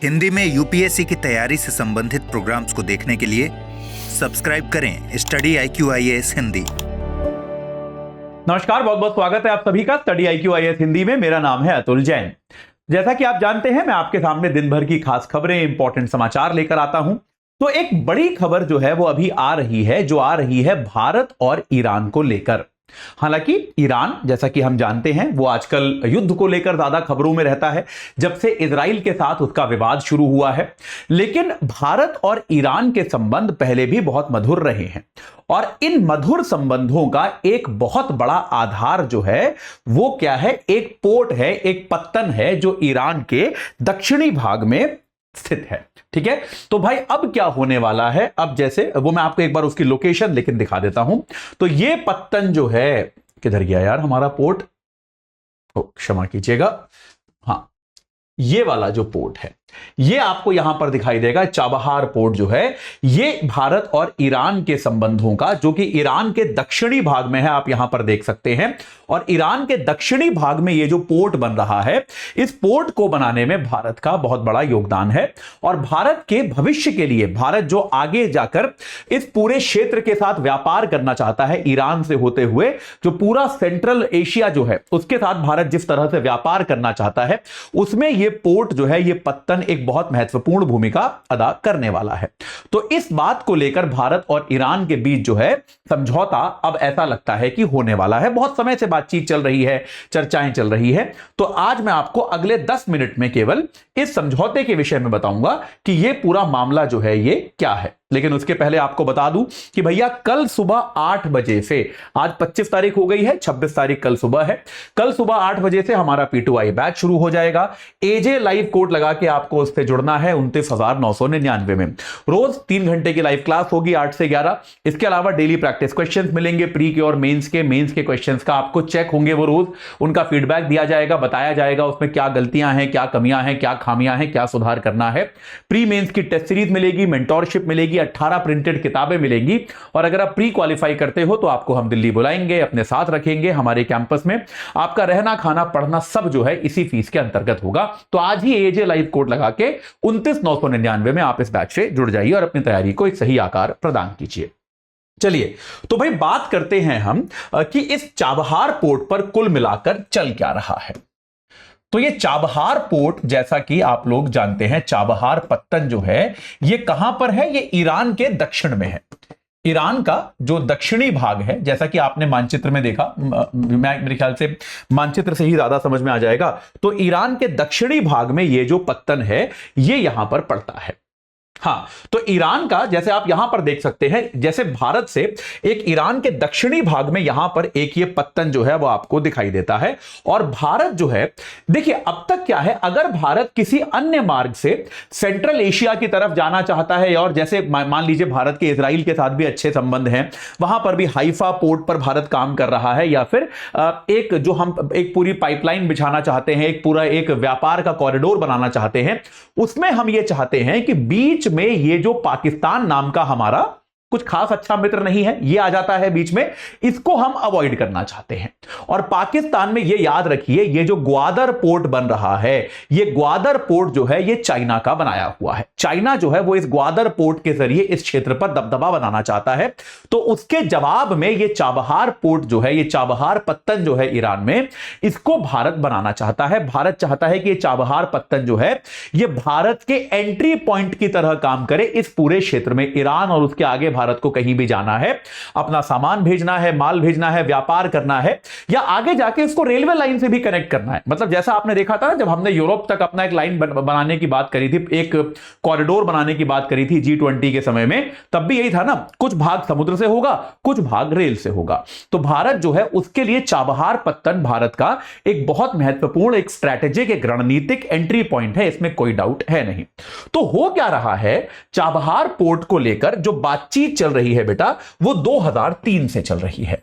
हिंदी में यूपीएससी की तैयारी से संबंधित प्रोग्राम्स को देखने के लिए सब्सक्राइब करें स्टडी IQ IAS हिंदी। नमस्कार, बहुत बहुत स्वागत है आप सभी का स्टडी IQ IAS हिंदी में। मेरा नाम है अतुल जैन। जैसा कि आप जानते हैं, मैं आपके सामने दिन भर की खास खबरें, इंपॉर्टेंट समाचार लेकर आता हूं। तो एक बड़ी खबर जो है वो अभी आ रही है भारत और ईरान को लेकर। हालांकि ईरान, जैसा कि हम जानते हैं, वो आजकल युद्ध को लेकर ज्यादा खबरों में रहता है जब से इजराइल के साथ उसका विवाद शुरू हुआ है। लेकिन भारत और ईरान के संबंध पहले भी बहुत मधुर रहे हैं और इन मधुर संबंधों का एक बहुत बड़ा आधार जो है वो क्या है, एक पोर्ट है, एक पत्तन है जो ईरान के दक्षिणी भाग में स्थित है। ठीक है, तो भाई अब क्या होने वाला है, अब जैसे वो मैं आपको एक बार उसकी लोकेशन लेकिन दिखा देता हूं। तो ये पत्तन जो है, किधर गया यार हमारा पोर्ट, क्षमा कीजिएगा, हाँ ये वाला जो पोर्ट है ये आपको यहां पर दिखाई देगा। चाबहार पोर्ट जो है ये भारत और ईरान के संबंधों का, जो कि ईरान के दक्षिणी भाग में है, आप यहां पर देख सकते हैं। और ईरान के दक्षिणी भाग में ये जो पोर्ट बन रहा है, इस पोर्ट को बनाने में भारत का बहुत बड़ा योगदान है। और भारत के भविष्य के लिए, भारत जो आगे जाकर इस पूरे क्षेत्र के साथ व्यापार करना चाहता है, ईरान से होते हुए जो पूरा सेंट्रल एशिया जो है उसके साथ भारत जिस तरह से व्यापार करना चाहता है, उसमें ये पोर्ट जो है, ये पत्तन एक बहुत महत्वपूर्ण भूमिका अदा करने वाला है। तो इस बात को लेकर भारत और ईरान के बीच जो है समझौता अब ऐसा लगता है कि होने वाला है। बहुत समय से बातचीत चल रही है, चर्चाएं चल रही है। तो आज मैं आपको अगले 10 मिनट में केवल इस समझौते के विषय में बताऊंगा कि यह पूरा मामला जो है ये क्या है। लेकिन उसके पहले आपको बता दूं कि भैया कल सुबह 8 बजे से, आज 25 तारीख हो गई है, 26 तारीख कल सुबह है, कल सुबह 8 बजे से हमारा P2I बैच शुरू हो जाएगा। AJ लाइव कोड लगा के आपको उससे जुड़ना है 29,999 में। रोज 3 घंटे की लाइव क्लास होगी 8 से 11। इसके अलावा डेली प्रैक्टिस क्वेश्चंस मिलेंगे, प्री के और मेंस के क्वेश्चंस का आपको चेक होंगे, वो रोज उनका फीडबैक दिया जाएगा, बताया जाएगा उसमें क्या गलतियां हैं, क्या कमियां हैं, क्या खामियां हैं, क्या सुधार करना है। प्री मेंस की टेस्ट सीरीज मिलेगी, मेंटोरशिप मिलेगी, 18 प्रिंटेड किताबें मिलेंगी। और अगर आप प्री क्वालिफाई करते हो तो आपको हम दिल्ली बुलाएंगे, अपने साथ रखेंगे हमारे कैंपस में। आपका रहना, खाना, पढ़ना सब जो है इसी फीस के अंतर्गत होगा। तो आज ही AJ लाइव कोड लगा के 29,999 में आप इस बैच से जुड़ जाइए और अपनी तैयारी को एक सही आकार प्रदान कीजिए। चलिए, तो भाई बात करते हैं हम कि इस चाबहार पोर्ट पर कुल मिलाकर चल क्या रहा है। तो ये चाबहार पोर्ट, जैसा कि आप लोग जानते हैं, चाबहार पत्तन जो है ये कहां पर है, ये ईरान के दक्षिण में है। ईरान का जो दक्षिणी भाग है, जैसा कि आपने मानचित्र में देखा, मेरे ख्याल से मानचित्र से ही ज्यादा समझ में आ जाएगा। तो ईरान के दक्षिणी भाग में ये जो पत्तन है ये यहां पर पड़ता है। हाँ, तो ईरान का, जैसे आप यहां पर देख सकते हैं, जैसे भारत से एक ईरान के दक्षिणी भाग में यहां पर एक ये पत्तन जो है वो आपको दिखाई देता है। और भारत जो है, देखिए अब तक क्या है, अगर भारत किसी अन्य मार्ग से सेंट्रल एशिया की तरफ जाना चाहता है, और जैसे मान लीजिए भारत के इजराइल के साथ भी अच्छे संबंध हैं, वहां पर भी हाइफा पोर्ट पर भारत काम कर रहा है, या फिर एक जो हम एक पूरी पाइपलाइन बिछाना चाहते हैं, एक पूरा एक व्यापार का कॉरिडोर बनाना चाहते हैं, उसमें हम ये चाहते हैं कि बीच में ये जो पाकिस्तान नाम का हमारा कुछ खास अच्छा मित्र नहीं है, ये आ जाता है बीच में, इसको हम अवॉइड करना चाहते हैं। और पाकिस्तान में ये याद रखिए, ये जो ग्वादर पोर्ट बन रहा है, ये ग्वादर पोर्ट जो है ये चाइना का बनाया हुआ है। चाइना जो है वो इस ग्वादर पोर्ट के जरिए इस क्षेत्र पर दबदबा बनाना चाहता है। तो उसके जवाब में ये चाबहार पोर्ट जो है, ये चाबहार पत्तन जो है ईरान में, इसको भारत बनाना चाहता है। भारत चाहता है कि ये चाबहार पत्तन जो है ये भारत के एंट्री पॉइंट की तरह काम करे इस पूरे क्षेत्र में। ईरान और उसके आगे भारत को कहीं भी जाना है, अपना सामान भेजना है, माल भेजना है, व्यापार करना है, या आगे जाके इसको रेलवे लाइन से भी कनेक्ट करना है। मतलब जैसा आपने देखा था जब हमने यूरोप तक अपना एक लाइन बनाने की बात करी थी, एक कॉरिडोर बनाने की बात करी थी G20 के समय में, तब भी यही था ना, कुछ भाग समुद्र से होगा, कुछ भाग रेल से होगा। तो भारत जो है उसके लिए चाबहार पत्तन भारत का एक बहुत महत्वपूर्ण, एक स्ट्रैटेजिक, एक रणनीतिक एंट्री पॉइंट है, इसमें कोई डाउट है नहीं। तो हो क्या रहा है, चाबहार पोर्ट को लेकर जो बातचीत चल रही है बेटा, वो 2003 से चल रही है।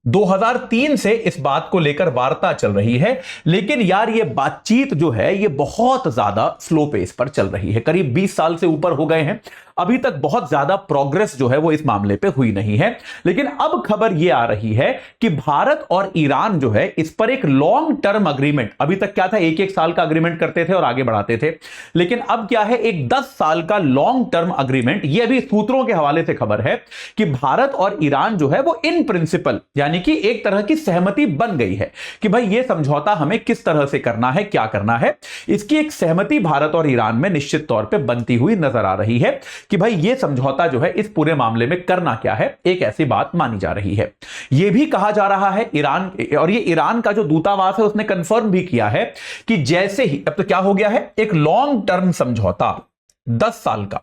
2003 से इस बात को लेकर वार्ता चल रही है, लेकिन यार ये बातचीत जो है ये बहुत ज्यादा स्लो पेस पर चल रही है। करीब 20 साल से ऊपर हो गए हैं, अभी तक बहुत ज्यादा प्रोग्रेस जो है वो इस मामले पे हुई नहीं है। लेकिन अब खबर ये आ रही है कि भारत और ईरान जो है इस पर एक लॉन्ग टर्म अग्रीमेंट, अभी तक क्या था, एक एक साल का अग्रीमेंट करते थे और आगे बढ़ाते थे, लेकिन अब क्या है, एक 10 साल का लॉन्ग टर्म अग्रीमेंट। ये अभी सूत्रों के हवाले से खबर है कि भारत और ईरान जो है वो इन प्रिंसिपल यानी कि एक तरह की सहमति बन गई है कि भाई ये समझौता हमें किस तरह से करना है, क्या करना है। इसकी एक सहमति भारत और ईरान में निश्चित तौर पे बनती हुई नजर आ रही है कि भाई ये समझौता जो है इस पूरे मामले में करना क्या है, एक ऐसी बात मानी जा रही है। यह भी कहा जा रहा है ईरान, और ये ईरान का जो दूतावास है उसने कंफर्म भी किया है कि जैसे ही, अब तो क्या हो गया है, एक लॉन्ग टर्म समझौता 10 साल का,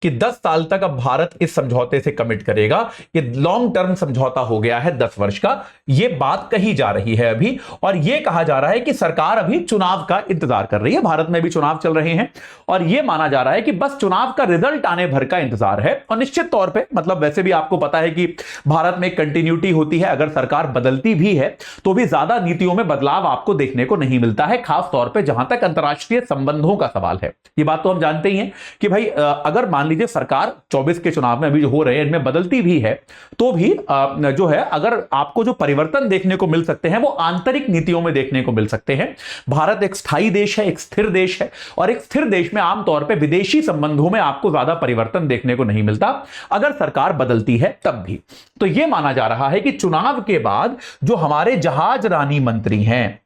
कि 10 साल तक अब भारत इस समझौते से कमिट करेगा। ये लॉन्ग टर्म समझौता हो गया है 10 वर्ष का, ये बात कही जा रही है अभी। और ये कहा जा रहा है कि सरकार अभी चुनाव का इंतजार कर रही है, भारत में भी चुनाव चल रहे हैं, और ये माना जा रहा है कि बस चुनाव का रिजल्ट आने भर का इंतजार है। और निश्चित तौर पर, मतलब वैसे भी आपको पता है कि भारत में कंटिन्यूटी होती है, अगर सरकार बदलती भी है तो भी ज्यादा नीतियों में बदलाव आपको देखने को नहीं मिलता है, खास तौर पर जहां तक अंतर्राष्ट्रीय संबंधों का सवाल है। ये बात तो हम जानते ही हैं कि भाई अगर मान लीजिए सरकार 24 के चुनाव में अभी जो हो रहे हैं इनमें बदलती भी है तो भी जो है, अगर आपको जो परिवर्तन देखने को मिल सकते हैं वो आंतरिक नीतियों में देखने को मिल सकते हैं। भारत एक स्थायी देश है, एक स्थिर देश है, और एक स्थिर देश में आमतौर पर विदेशी संबंधों में आपको ज्यादा परिवर्तन देखने को नहीं मिलता, अगर सरकार बदलती है तब भी। तो यह माना जा रहा है कि चुनाव के बाद जो हमारे जहाज रानी मंत्री हैं,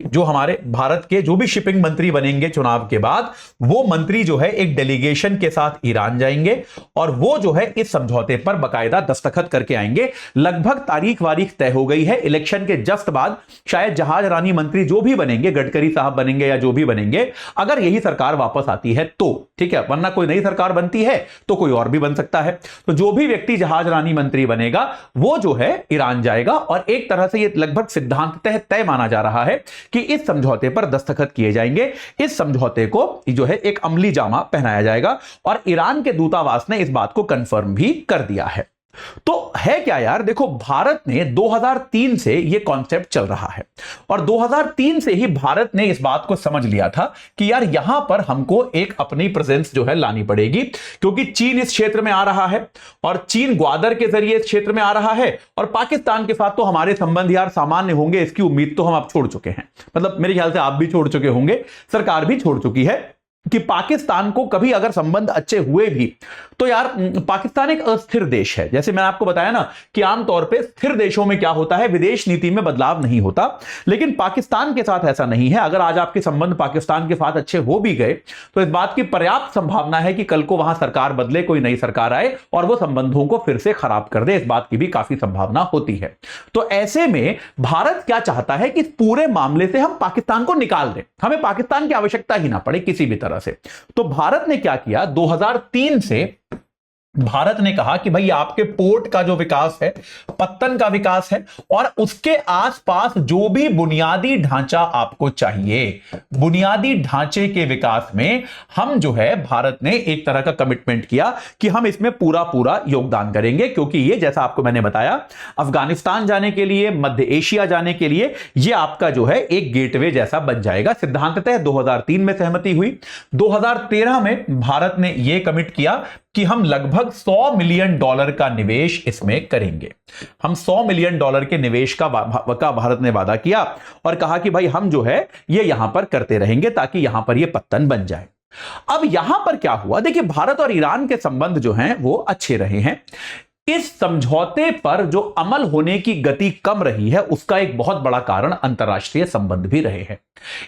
जो हमारे भारत के जो भी शिपिंग मंत्री बनेंगे चुनाव के बाद, वो मंत्री जो है एक डेलीगेशन के साथ ईरान जाएंगे और वो जो है इस समझौते पर बकायदा दस्तखत करके आएंगे। लगभग तारीख वारीख तय हो गई है, इलेक्शन के जस्ट बाद शायद जहाज रानी मंत्री जो भी बनेंगे, गडकरी साहब बनेंगे या जो भी बनेंगे, अगर यही सरकार वापस आती है तो ठीक है, वरना कोई नई सरकार बनती है तो कोई और भी बन सकता है। तो जो भी व्यक्ति जहाज रानी मंत्री बनेगा वो जो है ईरान जाएगा, और एक तरह से ये लगभग सिद्धांततः तय माना जा रहा है कि इस समझौते पर दस्तखत किए जाएंगे। इस समझौते को जो है एक अमली जामा पहनाया जाएगा, और ईरान के दूतावास ने इस बात को कंफर्म भी कर दिया है। तो है क्या यार, देखो भारत ने 2003 से ये कॉन्सेप्ट चल रहा है, और 2003 से ही भारत ने इस बात को समझ लिया था कि यार यहां पर हमको एक अपनी प्रेजेंस जो है लानी पड़ेगी, क्योंकि चीन इस क्षेत्र में आ रहा है, और चीन ग्वादर के जरिए इस क्षेत्र में आ रहा है, और पाकिस्तान के साथ तो हमारे संबंध यार सामान्य होंगे, इसकी उम्मीद तो हम अब छोड़ चुके हैं। मतलब मेरे ख्याल से आप भी छोड़ चुके होंगे, सरकार भी छोड़ चुकी है कि पाकिस्तान को कभी अगर संबंध अच्छे हुए भी तो यार पाकिस्तान एक अस्थिर देश है। जैसे मैंने आपको बताया ना कि आमतौर पे स्थिर देशों में क्या होता है, विदेश नीति में बदलाव नहीं होता, लेकिन पाकिस्तान के साथ ऐसा नहीं है। अगर आज आपके संबंध पाकिस्तान के साथ अच्छे हो भी गए तो इस बात की पर्याप्त संभावना है कि कल को वहां सरकार बदले, कोई नई सरकार आए और वो संबंधों को फिर से खराब कर दे, इस बात की भी काफी संभावना होती है। तो ऐसे में भारत क्या चाहता है कि पूरे मामले से हम पाकिस्तान को निकाल दें, हमें पाकिस्तान की आवश्यकता ही ना पड़े किसी भी तरह से। तो भारत ने क्या किया, 2003 से भारत ने कहा कि भाई आपके पोर्ट का जो विकास है, पत्तन का विकास है, और उसके आसपास जो भी बुनियादी ढांचा आपको चाहिए, बुनियादी ढांचे के विकास में हम जो है, भारत ने एक तरह का कमिटमेंट किया कि हम इसमें पूरा पूरा योगदान करेंगे, क्योंकि ये जैसा आपको मैंने बताया अफगानिस्तान जाने के लिए, मध्य एशिया जाने के लिए ये आपका जो है एक गेटवे जैसा बन जाएगा। सिद्धांततः 2003 में सहमति हुई। 2013 में भारत ने यह कमिट किया कि हम लगभग $100 मिलियन का निवेश इसमें करेंगे। हम $100 मिलियन के निवेश का भारत ने वादा किया और कहा कि भाई हम जो है ये यहां पर करते रहेंगे ताकि यहां पर ये पत्तन बन जाए। अब यहां पर क्या हुआ, देखिए भारत और ईरान के संबंध जो हैं वो अच्छे रहे हैं। इस समझौते पर जो अमल होने की गति कम रही है उसका एक बहुत बड़ा कारण अंतर्राष्ट्रीय संबंध भी रहे हैं।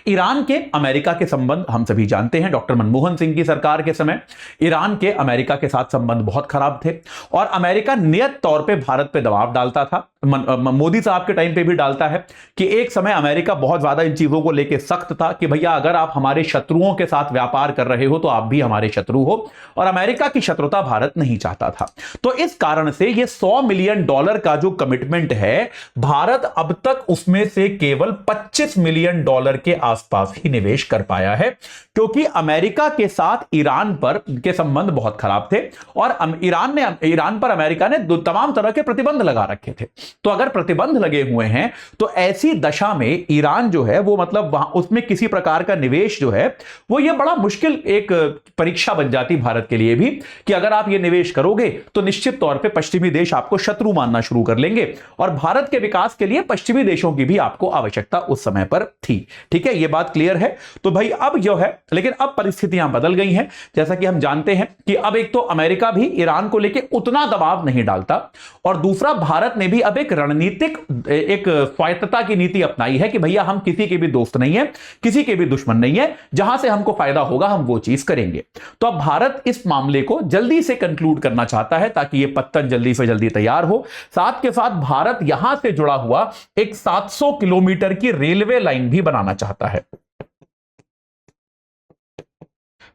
ईरान के अमेरिका के संबंध हम सभी जानते हैं, डॉक्टर मनमोहन सिंह की सरकार के समय ईरान के अमेरिका के साथ संबंध बहुत खराब थे, और अमेरिका नियत तौर पे भारत पे दबाव डालता था। मोदी साहब के टाइम पे भी डालता है कि एक समय अमेरिका बहुत ज्यादा इन चीजों को लेकर सख्त था कि भैया अगर आप हमारे शत्रुओं के साथ व्यापार कर रहे हो तो आप भी हमारे शत्रु हो, और अमेरिका की शत्रुता भारत नहीं चाहता था। तो इस कारण से ये $100 मिलियन का जो कमिटमेंट है, भारत अब तक उसमें से केवल $25 मिलियन के आसपास ही निवेश कर पाया है, क्योंकि अमेरिका के साथ ईरान पर के संबंध बहुत खराब थे और ईरान पर अमेरिका ने तमाम तरह के प्रतिबंध लगा रखे थे। तो अगर प्रतिबंध लगे हुए हैं तो ऐसी दशा में ईरान जो है वो मतलब वहां उसमें किसी प्रकार का निवेश जो है वो ये बड़ा मुश्किल एक परीक्षा बन जाती भारत के लिए भी, कि अगर आप ये निवेश करोगे तो निश्चित तौर पे पश्चिमी देश आपको शत्रु मानना शुरू कर लेंगे और भारत के विकास के लिए पश्चिमी देशों की भी आपको आवश्यकता उस समय पर थी। ठीक है, ये बात क्लियर है। तो भाई अब जो है, लेकिन अब परिस्थितियां बदल गई हैं। जैसा कि हम जानते हैं कि अब एक तो अमेरिका भी ईरान को लेकर उतना दबाव नहीं डालता और दूसरा भारत ने भी अब एक रणनीतिक एक स्वायत्तता की नीति अपनाई है कि भैया हम किसी के भी दोस्त नहीं है, किसी के भी दुश्मन नहीं है, जहां से हमको फायदा होगा हम वो चीज करेंगे। तो अब भारत इस मामले को जल्दी से कंक्लूड करना चाहता है ताकि ये पत्तन जल्दी से जल्दी तैयार हो। साथ के साथ भारत यहां से जुड़ा हुआ एक 700 किलोमीटर की रेलवे लाइन भी बनाना चाहता है,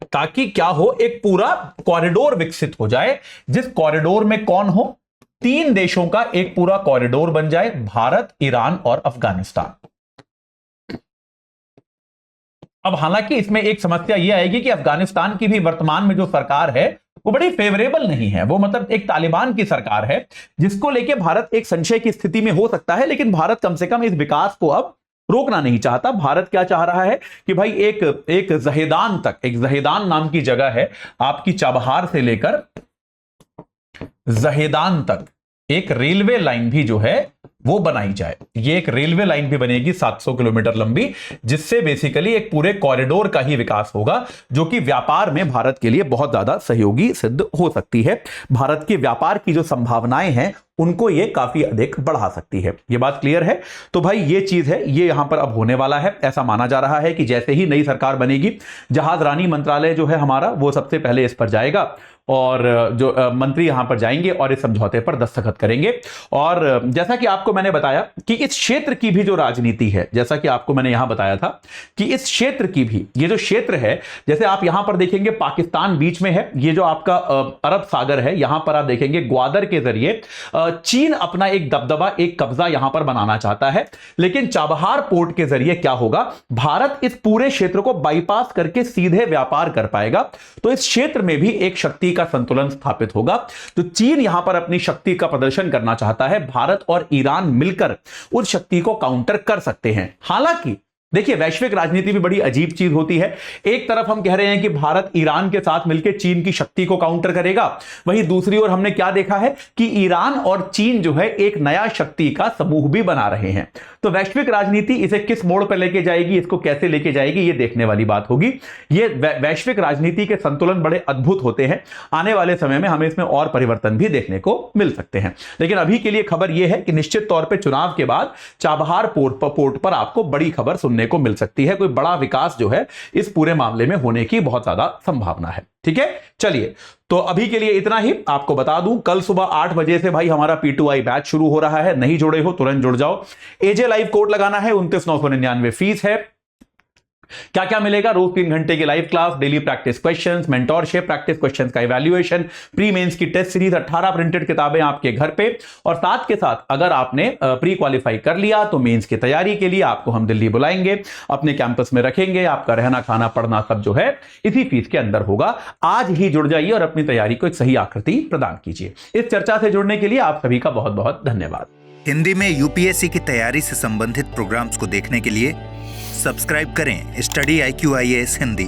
ताकि क्या हो, एक पूरा कॉरिडोर विकसित हो जाए, जिस कॉरिडोर में कौन हो, 3 देशों का एक पूरा कॉरिडोर बन जाए, भारत, ईरान और अफगानिस्तान। अब हालांकि इसमें एक समस्या यह आएगी कि अफगानिस्तान की भी वर्तमान में जो सरकार है वो बड़ी फेवरेबल नहीं है, वो मतलब एक तालिबान की सरकार है, जिसको लेके भारत एक संशय की स्थिति में हो सकता है। लेकिन भारत कम से कम इस विकास को अब रोकना नहीं चाहता। भारत क्या चाह रहा है कि भाई एक जहेदान तक, एक जहेदान नाम की जगह है आपकी चाबहार से लेकर जहेदान तक, एक रेलवे लाइन भी जो है वो बनाई जाए। ये एक रेलवे लाइन भी बनेगी 700 किलोमीटर लंबी, जिससे बेसिकली एक पूरे कॉरिडोर का ही विकास होगा, जो कि व्यापार में भारत के लिए बहुत ज्यादा सहयोगी सिद्ध हो सकती है। भारत के व्यापार की जो संभावनाएं हैं उनको ये काफी अधिक बढ़ा सकती है। ये बात क्लियर है। तो भाई ये चीज है, ये यहां पर अब होने वाला है। ऐसा माना जा रहा है कि जैसे ही नई सरकार बनेगी, जहाजरानी मंत्रालय जो है हमारा, वो सबसे पहले इस पर जाएगा और जो मंत्री यहां पर जाएंगे और इस समझौते पर दस्तखत करेंगे। और जैसा कि आपको मैंने बताया कि इस क्षेत्र की भी जो राजनीति है, जैसा कि आपको मैंने यहां बताया था कि इस क्षेत्र की भी, ये जो क्षेत्र है, जैसे आप यहां पर देखेंगे पाकिस्तान बीच में है, ये जो आपका अरब सागर है, यहां पर आप देखेंगे ग्वादर के जरिए चीन अपना एक दबदबा, एक कब्जा यहां पर बनाना चाहता है। लेकिन चाबहार पोर्ट के जरिए क्या होगा, भारत इस पूरे क्षेत्र को बाईपास करके सीधे व्यापार कर पाएगा। तो इस क्षेत्र में भी एक शक्ति का संतुलन स्थापित होगा। तो चीन यहां पर अपनी शक्ति का प्रदर्शन करना चाहता है, भारत और ईरान मिलकर उस शक्ति को काउंटर कर सकते हैं। हालांकि देखिए, वैश्विक राजनीति भी बड़ी अजीब चीज होती है। एक तरफ हम कह रहे हैं कि भारत ईरान के साथ मिलकर चीन की शक्ति को काउंटर करेगा, वहीं दूसरी ओर हमने क्या देखा है कि ईरान और चीन जो है एक नया शक्ति का समूह भी बना रहे हैं। तो वैश्विक राजनीति इसे किस मोड़ पर लेके जाएगी, इसको कैसे लेके जाएगी, ये देखने वाली बात होगी। ये वैश्विक राजनीति के संतुलन बड़े अद्भुत होते हैं। आने वाले समय में हमें इसमें और परिवर्तन भी देखने को मिल सकते हैं। लेकिन अभी के लिए खबर यह है कि निश्चित तौर पर चुनाव के बाद चाबहार पोर्ट पर आपको बड़ी खबर सुनने को मिल सकती है। कोई बड़ा विकास जो है इस पूरे मामले में होने की बहुत ज्यादा संभावना है। ठीक है, चलिए, तो अभी के लिए इतना ही। आपको बता दूं, कल सुबह 8 बजे से भाई हमारा P2I बैच शुरू हो रहा है। नहीं जुड़े हो तुरंत जुड़ जाओ। एजे लाइव कोड लगाना है, 29,999 फीस है। क्या क्या मिलेगा, रोज 3 घंटे की live class, daily practice questions, mentorship, practice questions का इवैल्यूएशन, प्री मेंस की टेस्ट सीरीज, 18 प्रिंटेड किताबें आपके घर पे। और साथ के साथ अगर आपने प्री क्वालिफाई कर लिया तो मेंस की तैयारी के लिए आपको हम दिल्ली बुलाएंगे, अपने कैंपस में रखेंगे। आपका रहना खाना पढ़ना सब जो है इसी फीस के अंदर होगा। आज ही जुड़ जाइए और अपनी तैयारी को एक सही आकृति प्रदान कीजिए। इस चर्चा से जुड़ने के लिए आप सभी का बहुत बहुत धन्यवाद। हिंदी में यूपीएससी की तैयारी से संबंधित प्रोग्राम्स को देखने के लिए सब्सक्राइब करें स्टडी IQ IAS हिंदी।